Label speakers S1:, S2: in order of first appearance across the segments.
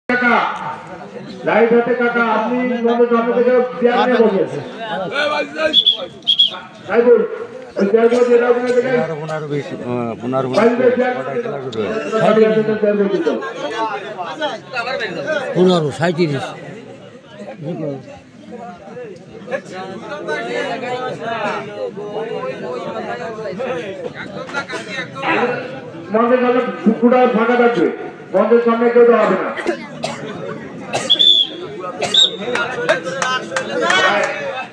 S1: কাকা লাইট হাতে কাকা আপনি আমাদের জন্ম থেকে চেয়ার নিয়ে বসেন সাইবুল ওই চেয়ারগুলো দিয়ে দাও কিনা দেখেন 15 মন্দির সামনে পুকুরটা ফাঁকা থাকবে মন্দির সামনে কেউ দেওয়া হবে না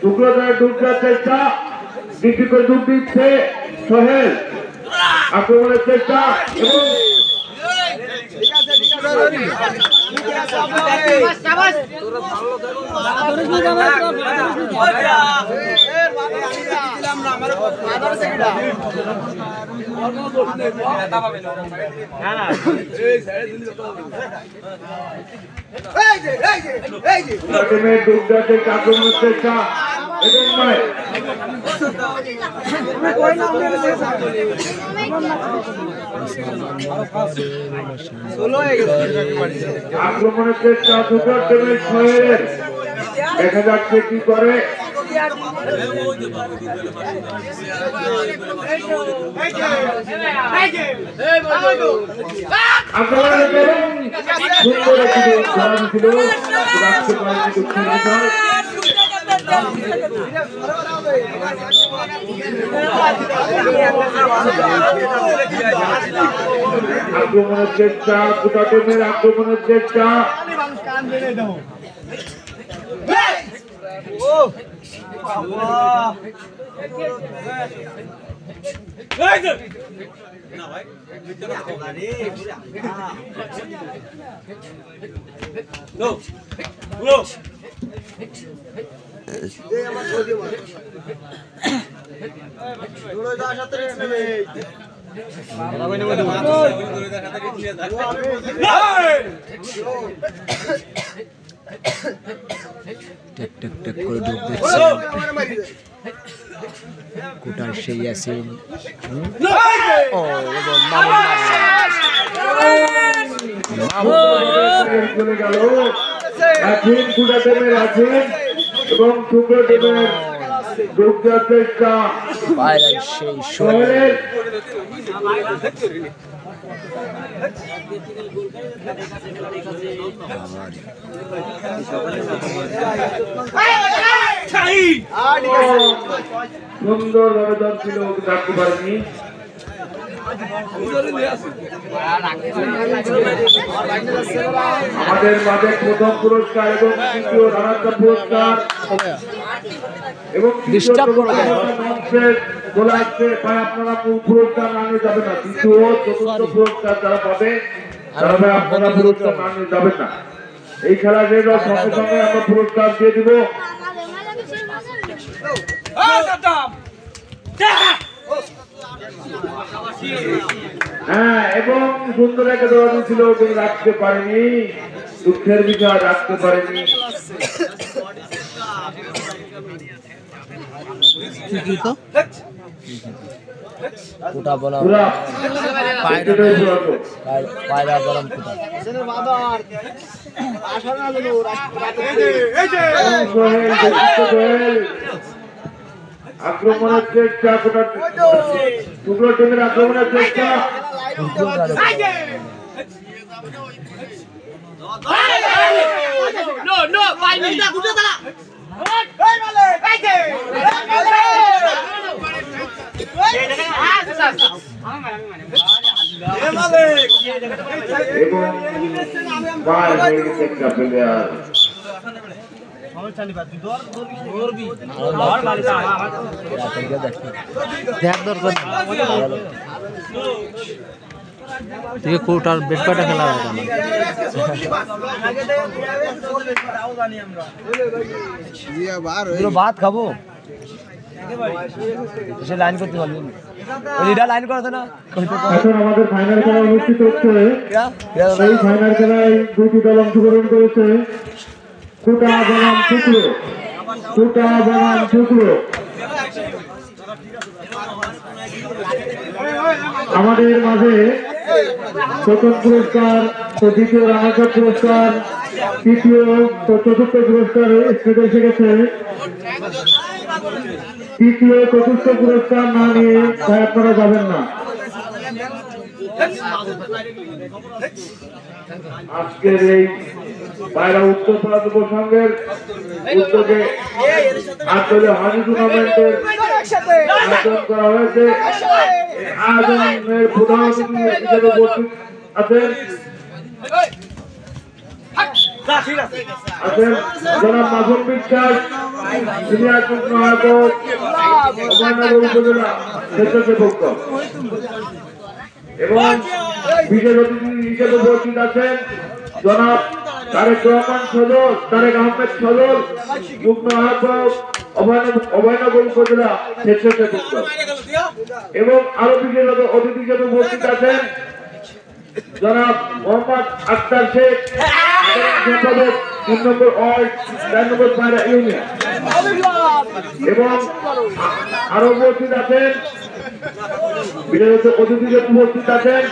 S1: টুকরো করে ডুব দেওয়ার চেষ্টা ডিপি করে ডুব দিচ্ছে সোহেল আক্রমণের চেষ্টা এবং ডুব দেওয়ার চেষ্টা আক্রমণের চেষ্টা এবং নয় আক্রমণের চেষ্টা দুটো টিমের সোহেলের দেখা যাচ্ছে কি করে আক্রমণের চেষ্টা দুটো টিমের আক্রমণের চেষ্টা কোটার সেই আসেন চলে গেল এখন কুটা টিমের আছেন এবং টুকরো টিমের ডুব দেওয়ার চেষ্টা সেই সোহেলের সুন্দর ভাবে দল ছিল ডাকতে পারেনি আমাদের মাঝে প্রথম পুরস্কার এবং দ্বিতীয় রানার্স পুরস্কার এবং বলে আসছে ভাই আপনারা পুরস্কার না নিয়ে যাবেন না তৃতীয় চতুর্থ পুরস্কার যারা পাবে তারা ভাই আপনারা পুরস্কার না নিয়ে যাবেন না এই খেলা যে সঙ্গে সঙ্গে আমরা পুরস্কার দিয়ে দিব হ্যাঁ এবং সুন্দর একটা দৌড়ানো ছিল তুমি রাখতে পারেনি দুঃখের বিষয় রাখতে পারেনি
S2: কোটা বলা পায়রা গরম কোটা
S1: আক্রমণের চেষ্টা কোটা টুকরো টিমের আক্রমণের চেষ্টা এবং বাইরে হয়ে গেছে একটা প্লেয়ার
S2: কোটার বেশ কয়টা খেলা ভাত খাবো লাইন করতে পারলি লাইন করা না
S1: এখন আমাদের ফাইনাল খেলা অনুষ্ঠিত হচ্ছে এই ফাইনাল খেলায় দুটি দল অংশগ্রহণ করেছে কোটা বনাম টুকরো কোটা বনাম টুকরো আমাদের মাঝে প্রথম পুরস্কার, দ্বিতীয় রানাঘাট পুরস্কার, তৃতীয় চতুর্থ পুরস্কার স্টেজে এসে গেছে। তৃতীয় চতুর্থ পুরস্কার না নিয়ে তাই আপনারা যাবেন না। আজকের এই পায়রা উত্তরপাড়া যুব সংঘের উদ্যোগে আসলে হানি টুর্নামেন্টের আয়োজন করা হয়েছে। আয়োজনের প্রধান অতিথি হিসেবে উপস্থিত আছেন জনাব মাসুম বিশ্বাস, সিনিয়র যুগ্ম আহ্বায়ক উপজেলা স্বেচ্ছাসেবক দল, এবং বিশেষ অতিথি হিসেবে উপস্থিত আছেন জনাব তারেক আহমেদ সজল, যুগ্ম আহ্বায়ক অভয়নগর উপজেলা স্বেচ্ছাসেবক দল, এবং আরো বিশেষ অতিথি হিসেবে উপস্থিত আছেন জনাব মোহাম্মদ আক্তার শেখ, সম্পাদক 3 নম্বর ওয়ার্ড 4 নম্বর পায়রা ইউনিয়ন, এবং আরো উপস্থিত আছেন বিশেষ অতিথি হিসেবে উপস্থিত আছেন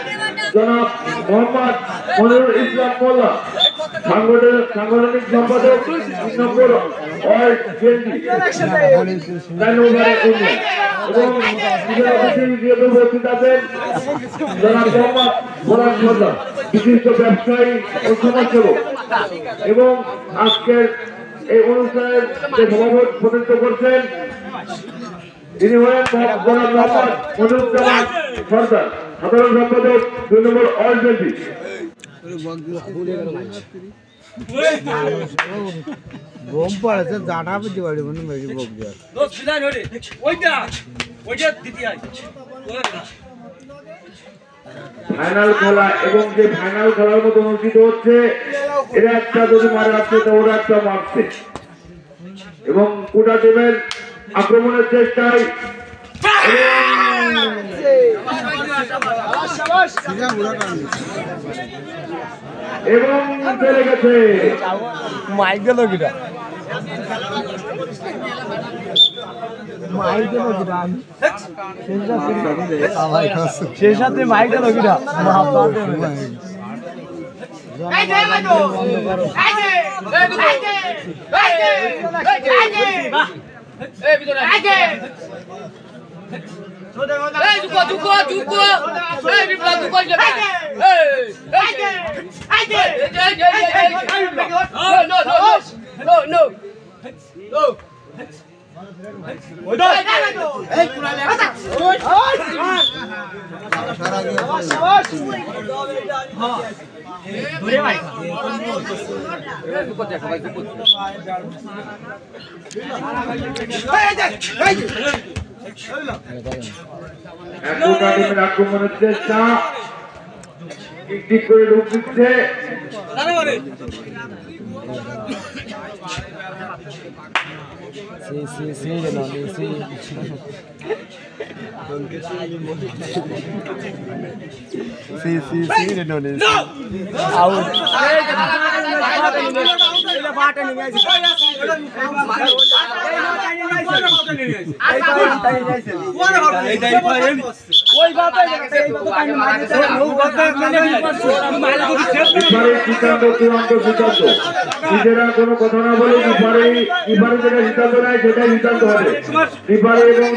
S1: জনাব মোহাম্মদ মনিরুল ইসলাম মোল্লা, সাংগঠনিক সম্পাদক 3 নম্বর ওয়ার্ড বিএনপি 4 নম্বর ইউনিয়ন, এবং বিশেষ অতিথি হিসেবে উপস্থিত আছেন জনাব মোহাম্মদ মোরাদ সর্দার, বিশিষ্ট ব্যবসায়ী ও সমাজসেবক, এবং আজকের এই অনুষ্ঠানের যে সভাপতি প্রতিনিধিত্ব করছেন তিনি হলেন জনাব মোহাম্মদ মনিরুজ্জামান সর্দার, সাধারণ সম্পাদক 2 নম্বর ওয়ার্ড বিএনপি।
S2: গম পড়েছে জানা বুঝতে পারি মনে মেরি বক দেওয়ার
S1: ফাইনাল খেলা, এবং যে ফাইনাল খেলার মতো অনুষ্ঠিত হচ্ছে, এরা একটা যদি মারা আসছে তো ওরা একটা মারছে, এবং কোটা টিমের আক্রমণের চেষ্টায় এবং চলে গেছে
S2: মাইক গেল কিটা সেই সাথে মাইক গেল কিটা আক্রমণের চেষ্টা ঠিক করে ঢুক দিচ্ছে, নিজেরা কোনো কথা না বলে কিভাবে যেটা সিদ্ধান্ত নেয় সেটাই সিদ্ধান্ত হবে। কিভাবে এবং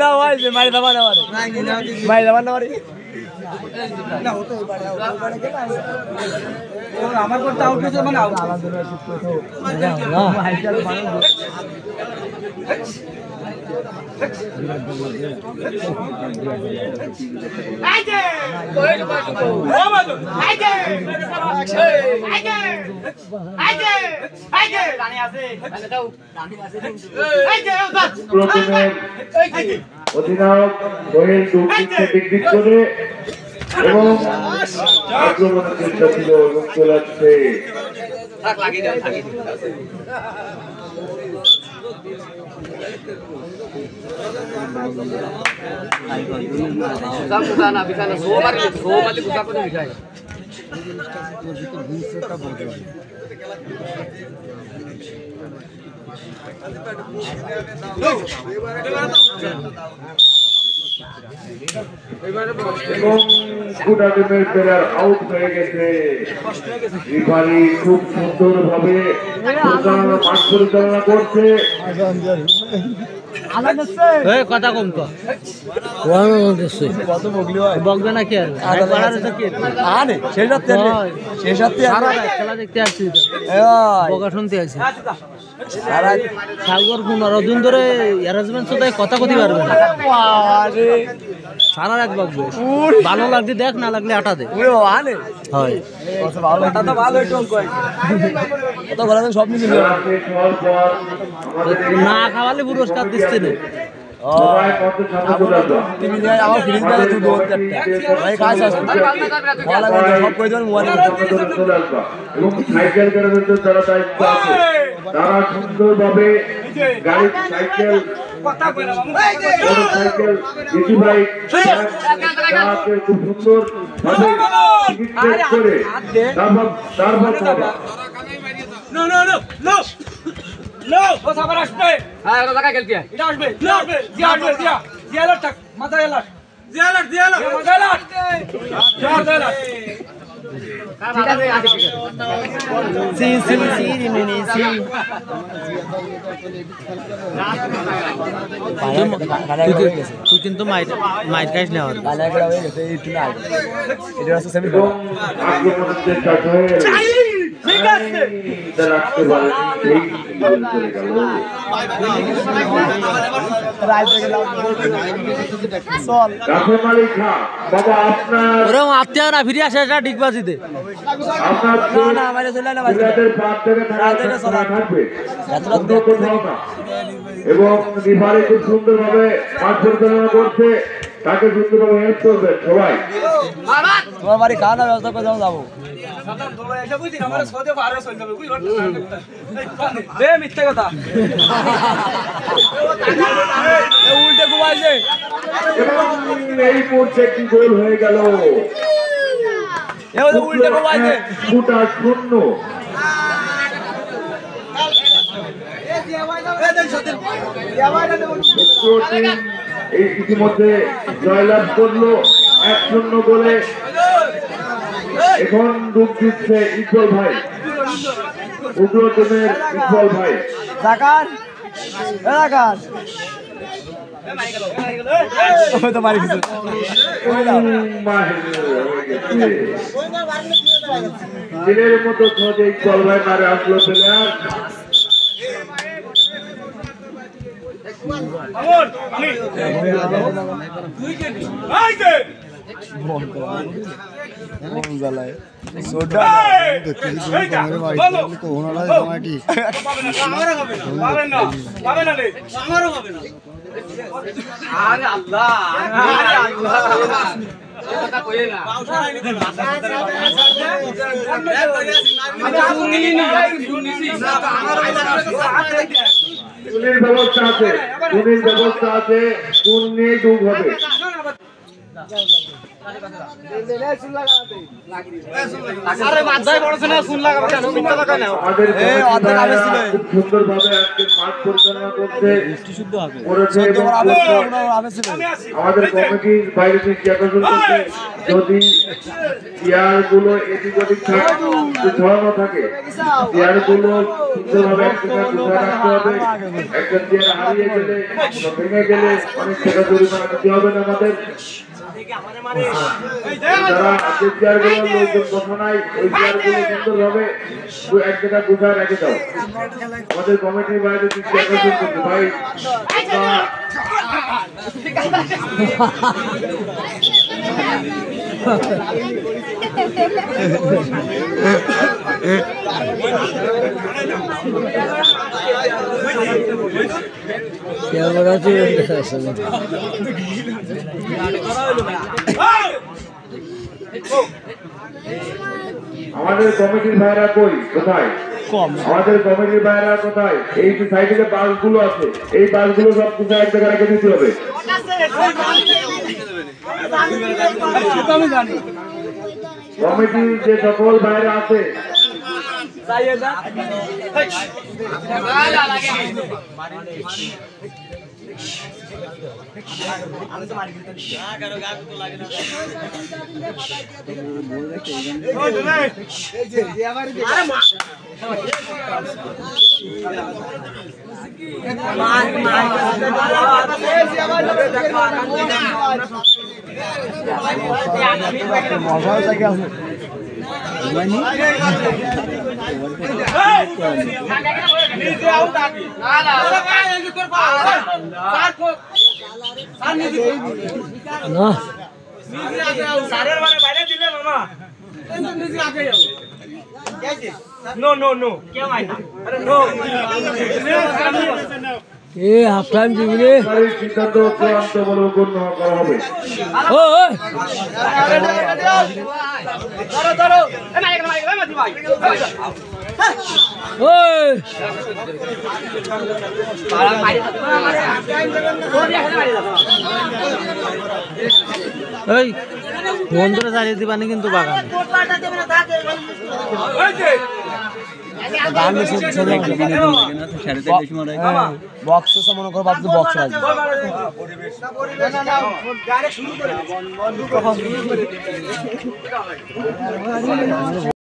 S2: না ভাই মারি দাবা না মারি দাবা না আমার করতে আউট হয়েছে মানে আউট
S1: অধিনায়ক সোহেল দিক করে এবং আক্রমণের চেষ্টা ছিল এবং চলে আসছে প্লেয়ার আউট হয়ে গেছে। রেফারি খুব সুন্দর ভাবে মাঠ পরিচালনা করছে।
S3: কথা কম বকবে না কি খেলা দেখতে আসছি বকা শুনতে আসছি সাগর 15 দিন ধরে অ্যারেঞ্জমেন্ট সাথে কথা কতি পারবে না সারা রাত বকবে ভালো লাগছে দেখ না লাগলে আটা দে হয় না খাওয়ালে পুরস্কার দিচ্ছে না
S1: তারা সুন্দরভাবে গাড়ি সাইকেল মোটরসাইকেল ইজি বাইক খুব সুন্দর ভাবে করে তারপর
S4: No, bos a parar আসবে হ্যাঁ এটা জায়গা গেলতি এটা আসবে না আসবে জিয়া আলার টাক মাথা আলার জিয়া আলার মাথা আলার ঠিক আছে আছে
S3: তুই কিন্তু মাইট খাইস না
S4: ঠিক আছে
S1: রাখতে পারেন
S3: ফিরে আসে ডিগবাজিতে
S1: এবং রেফারি খুব সুন্দরভাবে মাঠ পরিচালনা করছে তাকে সুন্দরভাবে হেল্প করবে সবাই
S3: তোমার বাড়ি খাওয়া দাওয়া ব্যবস্থা করে যাবো
S4: মিথ্যে কথা
S3: উল্টে ঘুমাইছে
S1: এই মুহূর্তে একটি গোল হয়ে গেল
S3: উল্টে ঘুমাইছে
S1: ফুটা শূন্য এই ইতিমধ্যে জয়লাভ করলো 1-0 গোলে। এখন ডুব দিচ্ছে ইকবাল ভাই, উগ্র টিমের ইকবাল ভাই। দিনের মতো সহজে ইকবাল ভাই মারে আসলো প্লেয়ার। ব্যবস্থা আছে চুন নিয়ে ডুব হবে। সুন্দরভাবে আজকে মাঠ পরিচালনা করতে আমাদের কমিটির বাইরে যদি চেয়ার গুলো এদিক ওদিক ছড়ানো থাকে চেয়ার গুলো সুন্দরভাবে রাখতে হবে। একটা চেয়ার হারিয়ে গেলে ভেঙে গেলে অনেক টাকা জরিমানা দিতে হবে না আমাদের। যারা চেয়ার গুলো লোকজন কথা নাই ওই চেয়ার গুলো সুন্দরভাবে এক জায়গায় গুছায় রেখে দাও। আমাদের কমিটির বাইরে ভাই আমাদের কমিটির ভাইরা কই কোথায়?
S3: কম।
S1: আমাদের কমিটির বাইরে কোথায় এই যে সাইডে যে বাসগুলো আছে এই বাসগুলো সব কিছু এক জায়গায় রেখে দিতে হবে।
S4: আমি জানি
S1: কমিটির যে সকল বাইরে আছে
S3: হাফ টাইম দিবি
S1: সিদ্ধান্ত চূড়ান্ত বলে গণ্য করা হবে।
S3: বন্ধুরা চালিয়ে দিবানি কিন্তু বাগান বক্স মনে করো বাদ বক্স আছে